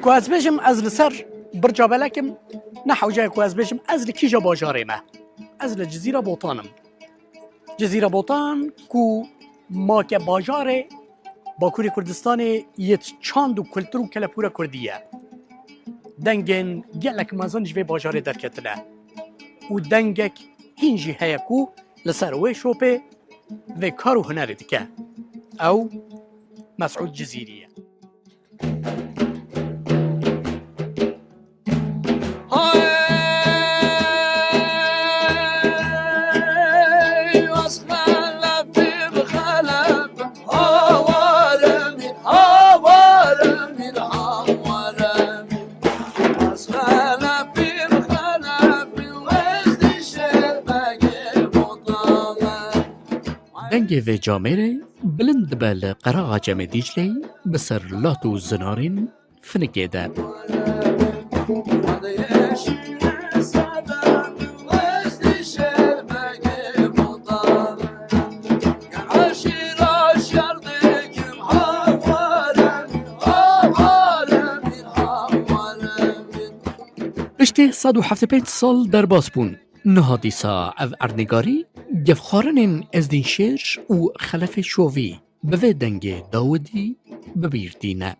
کو از بجم از لسر برجا بلکم نحوجه کو از بجم از لکیجا باجاره ما از لجزیره بوطانم جزیره بوطان کو ما که باجاره باکوری کردستان یت چاند و کلتر و کلپور کردیه دنگن گلک مازن جوی باجاره درکتله و دنگک هینجی هیا کو لسر وی شوپه و کارو هنر دکه او مسعود جزیریه دنگ و جامره بلند بل قراغ جمع دیجلی بسر لات و زنارین فنگه ده رشته 175 سال در باز بون نهادی سا او ارنگاری گفخارن از دین شیر و خلف شووی به دنگ داودی ببیردینه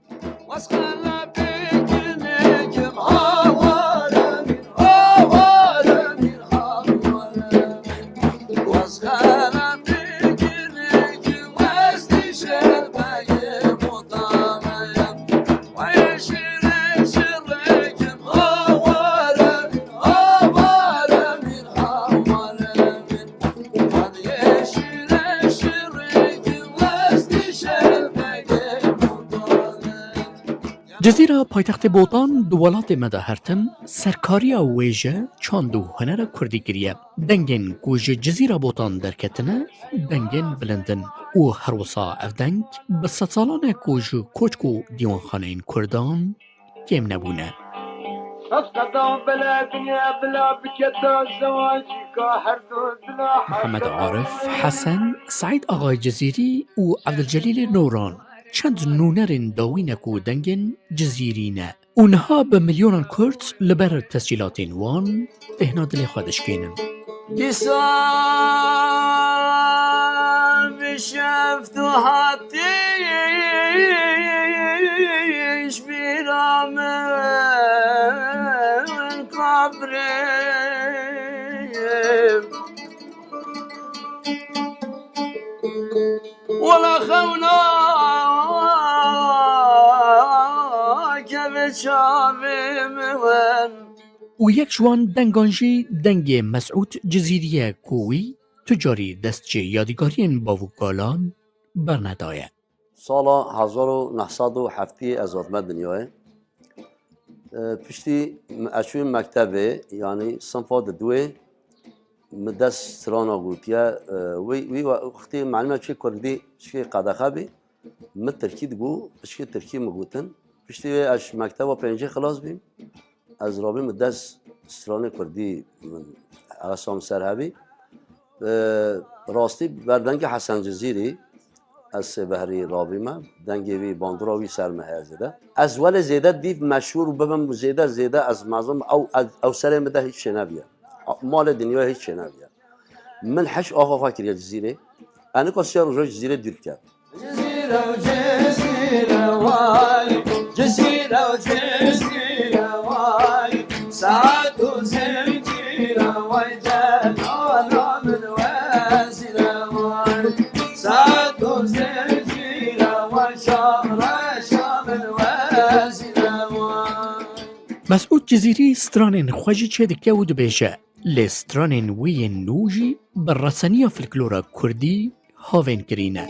جزیره پایتخت بوطان دولات مدهرتم سرکاری ویژه چاندو هنر کردی گریه دنگن گوژ جزیره بوطان درکتنه دنگن بلندن و هر وصا افدنگ به سالان گوژ کوچکو دیوانخانه این کردان کم نبونه محمد عارف حسن سعید آقای جزیری و عبدالجلیل نوران چند نونرین داوینکو دنگن جزیرینه اونها به میلیونان کرد لبر تسجیلاتین وان تهنا دل خودش کنن دیسان بشفت و حتیش بیرام قبرم ولا خونا و یک جوان دنگانجی دنگ مسعود جزیریه کوی تجاری دستچه یادگارین باوکالان برندایه سال 1907 از آمد دنیای پشتی اشوی مکتبه یعنی صنف دوی مدرس ترانا گوتیا وی وقتی معلومه چه کردی چه قداخه بی مت ترکید گو چه ترکی مگوتن پشتی اش مکتب و پنجه خلاص بیم از رابی مدرس ترانا کردی اقسام سرهبی راستی بر دنگ حسن جزیری از بحری رابی ما دنگی وی باندراوی سرمه زده از ول زیده دیو مشهور ببم زیده از معظم او سر مده هیچ نبیه مال دنیا هیچ نبیه من حش آقا فاکر یا جزیره انا کاسیار روز جزیره دیر کرد جزیره و جزیره وای جزیره و جزیره وای ساعت و زنجیره وای جلالا من وزیره وای ساعت و زنجیره وای شامرشا من وزیره وای مسعود جزیری سترانین خوشی چه دکه و دبیشه لسترانین وی نوجی بر رسانیا فلکلورا کردی هاوین کرینه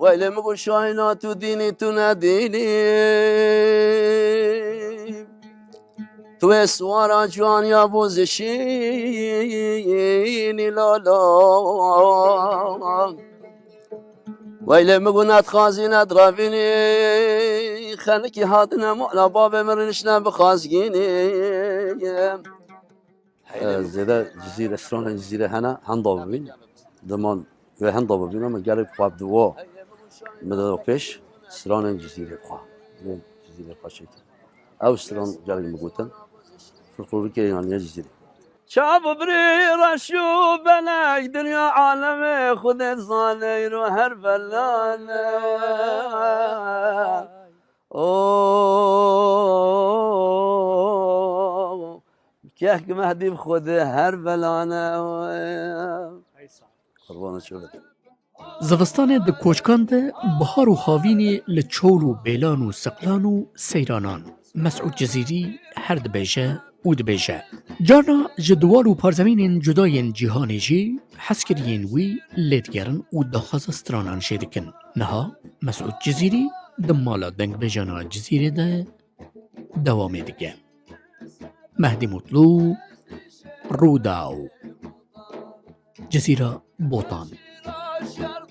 ویلی مگو شاینا تو دینی تو ندینی تو اسوارا جوان یا بوزشینی لالا ویلی مگو ندخازی ندرابینی خانکی هاتنا مؤلا باب مرنشنا بخازگینی زیده جزیره سران جزیره هنا هنضاب بین دمان و هنضاب بین اما قالب خواب دوا مدد پیش سران جزیره خواه جزیره خواه شکل او سران قالب مقوتن فرقوری که يعني جزیره شاب بري رشو بلاك دنيا عالم خذ الصالير وهر بلان اوه كيك مهدي بخذ هر بلانا قربان شوفت زوستان د کوچکان د بهار و هاوینی لچول و بیلان و سقلان و سیرانان مسعود جزیری هر دبیجه او دبیجه جانا جدوال و پارزمین جداین جهانی جی حسکرین وی لیدگرن و دخواست استرانان شدکن نها مسعود جزیری دمالا دنگ بجانا جزیره ده دوامه دیگه مهدی مطلوب روداو جزیره بوتان شر